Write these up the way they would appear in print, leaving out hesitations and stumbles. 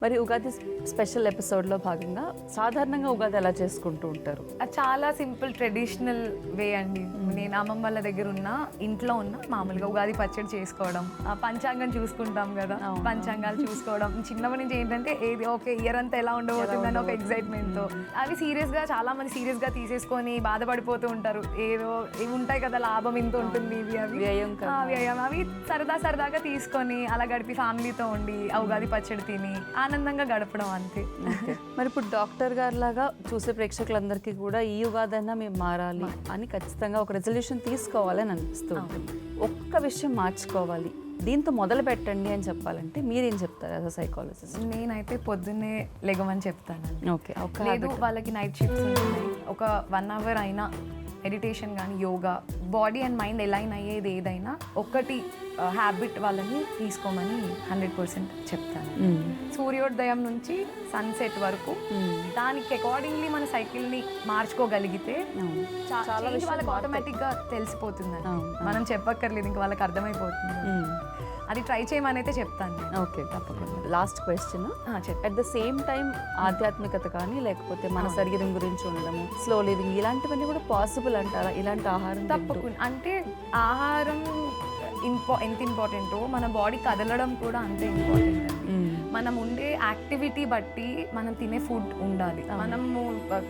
మరి ఉగాది స్పెషల్ ఎపిసోడ్లో భాగంగా సాధారణంగా ఉగాది ఎలా చేసుకుంటూ ఉంటారు? అది చాలా సింపుల్ ట్రెడిషనల్ వే అండి. నేను అమ్మమ్మ వాళ్ళ దగ్గర ఉన్న ఇంట్లో ఉన్న మామూలుగా ఉగాది పచ్చడి చేసుకోవడం, పంచాంగం చూసుకుంటాం కదా, పంచాంగాలు చూసుకోవడం. చిన్నప్పటి నుంచి ఏంటంటే ఏది ఓకే ఇయర్ అంతా ఎలా ఉండబోతుందని ఒక ఎక్సైట్మెంట్తో అవి సీరియస్గా చాలా మంది సీరియస్గా తీసేసుకొని బాధపడిపోతూ ఉంటారు. ఏదో ఇవి ఉంటాయి కదా, లాభం ఇంత ఉంటుంది, ఇవి అవి వ్యయం అవి సరదాగా తీసుకొని అలా గడిపి ఫ్యామిలీతో ఉండి ఆ ఉగాది పచ్చడి తిని ఆనందంగా గడపడం అంతే. మరి ఇప్పుడు డాక్టర్ గారు లాగా చూసే ప్రేక్షకులందరికీ కూడా ఈ ఉగాదైనా మేము మారాలి అని ఖచ్చితంగా ఒక రెజల్యూషన్ తీసుకోవాలని అనిపిస్తూ ఉంటుంది. ఒక్క విషయం మార్చుకోవాలి, దీంతో మొదలు పెట్టండి అని చెప్పాలంటే మీరేం చెప్తారు యాజ్ అ సైకాలజిస్ట్? నేనైతే పొద్దున్నే లెగమని చెప్తానండి. ఓకే, లేదు వాళ్ళకి నైట్ షిఫ్ట్స్ ఉన్నాయి, ఒక 1 hour అయినా మెడిటేషన్ కానీ yoga, body and mind align అయ్యేది ఏదైనా ఒకటి హ్యాబిట్ వాళ్ళని తీసుకోమని 100% చెప్తాను. సూర్యోదయం నుంచి సన్సెట్ వరకు దానికి అకార్డింగ్లీ మన సైకిల్ని మార్చుకోగలిగితే చాలా వాళ్ళకి ఆటోమేటిక్గా తెలిసిపోతుందండి. మనం చెప్పక్కర్లేదు, ఇంకా వాళ్ళకి అర్థమైపోతుంది. అది ట్రై చేయమని అయితే చెప్తాను. ఓకే, తప్పకుండా. Last question, at the same time ఆధ్యాత్మికత కానీ లేకపోతే మన శరీరం గురించి ఉండడము, స్లో లివింగ్, ఇలాంటివన్నీ కూడా పాసిబుల్ అంటారా? ఇలాంటి ఆహారం తప్పకుండా, అంటే ఆహారం ఎంత ఇంపార్టెంటో మన బాడీ కదలడం కూడా అంతే ఇంపార్టెంట్ అండి. మనం ఉండే యాక్టివిటీ బట్టి మనం తినే ఫుడ్ ఉండాలి. మనము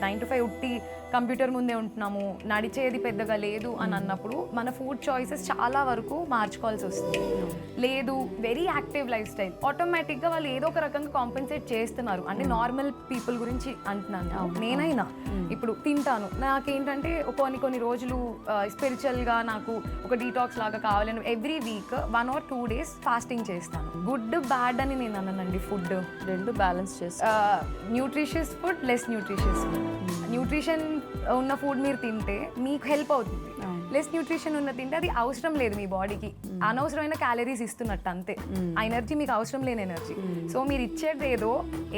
9 to 5 ఉట్టి కంప్యూటర్ ముందే ఉంటున్నాము, నడిచేది పెద్దగా లేదు అని అన్నప్పుడు మన ఫుడ్ చాయిసెస్ చాలా వరకు మార్చుకోవాల్సి వస్తుంది. లేదు వెరీ యాక్టివ్ లైఫ్ స్టైల్, ఆటోమేటిక్గా వాళ్ళు ఏదో ఒక రకంగా కాంపెన్సేట్ చేస్తున్నారు. అంటే నార్మల్ పీపుల్ గురించి అంటున్నాను. నేనైనా ఇప్పుడు తింటాను, నాకేంటంటే కొన్ని రోజులు స్పిరిచువల్గా నాకు ఒక డీటాక్స్ లాగా కావాలని every week 1 or 2 days fasting చేస్తాను. గుడ్ బ్యాడ్ అని నేను అన్నానండి. ఫుడ్ రెండు బ్యాలెన్స్ చేసి nutritious food, less nutritious food. Nutrition ఉన్న ఫుడ్ మీరు తింటే మీకు హెల్ప్ అవుతుంది. లెస్ న్యూట్రిషన్ ఉన్న తింటే అది అవసరం లేదు మీ బాడీకి, అనవసరమైన క్యాలరీస్ ఇస్తున్నట్టు అంతే. ఆ ఎనర్జీ మీకు అవసరం లేని ఎనర్జీ. సో మీరు ఇచ్చేది ఏదో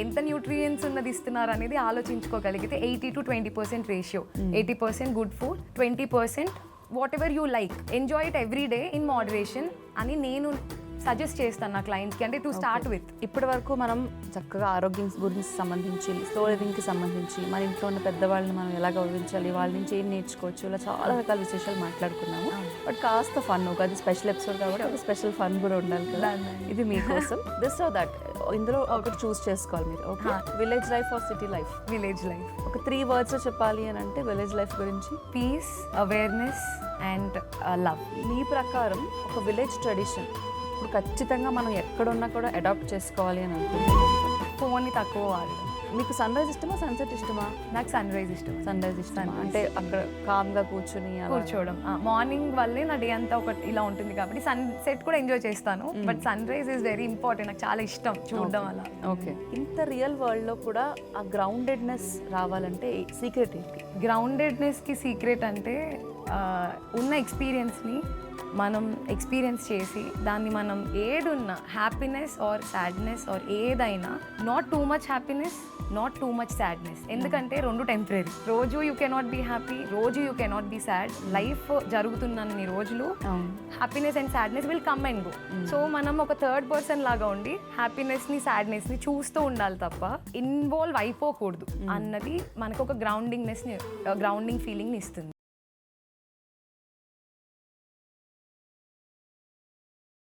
ఎంత న్యూట్రియన్స్ ఉన్నది ఇస్తున్నారు అనేది ఆలోచించుకోగలిగితే 80 to 20% ratio. 80% good food, 20% what ever you like, enjoy it every day in moderation అని నేను సజెస్ట్ చేస్తాను నా క్లయింట్స్కి. అంటే టు స్టార్ట్ విత్. ఇప్పటి వరకు మనం చక్కగా ఆరోగ్యం గురించి సంబంధించి, స్లో లివింగ్కి సంబంధించి, మన ఇంట్లో ఉన్న పెద్దవాళ్ళని మనం ఎలా గౌరవించాలి, వాళ్ళ నుంచి ఏం నేర్చుకోవచ్చు, ఇలా చాలా రకాల విశేషాలు మాట్లాడుకున్నాము. బట్ కాస్త ఫన్, ఒక స్పెషల్ ఎపిసోడ్ కాబట్టి ఒక స్పెషల్ ఫన్ కూడా ఉండాలి కదా, ఇది మీకోసం. దిస్ సో దట్ ఇందులో ఒకటి చూస్ చేసుకోవాలి మీరు. Okay, village life or city life? Village life. ఒక 3 words చెప్పాలి అని అంటే విలేజ్ లైఫ్ గురించి? Peace, awareness and love. మీ ప్రకారం ఒక విలేజ్ ట్రెడిషన్ ఇప్పుడు ఖచ్చితంగా మనం ఎక్కడున్నా కూడా అడాప్ట్ చేసుకోవాలి అని అనుకుంటున్నాం. ఫోన్ని తక్కువ వాడడం. మీకు సన్ రైజ్ ఇష్టమా, సన్సెట్ ఇష్టమా? నాకు సన్ రైజ్ ఇష్టం. సన్ రైజ్ ఇష్టం అంటే అక్కడ కామ్గా కూర్చోవడం. మార్నింగ్ వల్లే నా డే అంతా ఒకటి ఇలా ఉంటుంది కాబట్టి సన్సెట్ కూడా ఎంజాయ్ చేస్తాను. But sunrise is very important, నాకు చాలా ఇష్టం చూడడం అలా. ఓకే, ఇంత రియల్ వరల్డ్లో కూడా ఆ గ్రౌండెడ్నెస్ రావాలంటే సీక్రెట్ ఏంటి? గ్రౌండెడ్నెస్కి సీక్రెట్ అంటే ఉన్న ఎక్స్పీరియన్స్ని మనం ఎక్స్పీరియన్స్ చేసి దాన్ని మనం ఏదున్నా హ్యాపీనెస్ ఆర్ సాడ్నెస్ ఆర్ ఏదైనా, not too much happiness, not too much sadness. ఎందుకంటే రెండు టెంపరీ. రోజు యూ కెనాట్ బీ హ్యాపీ, రోజు you cannot be sad. Life జరుగుతున్నన్ని రోజులు happiness and sadness will come and go. So మనం ఒక థర్డ్ పర్సన్ లాగా ఉండి హ్యాపీనెస్ని సాడ్నెస్ని చూస్తూ ఉండాలి తప్ప ఇన్వాల్వ్ అయిపోకూడదు అన్నది మనకు ఒక గ్రౌండింగ్ ఫీలింగ్ని ఇస్తుంది.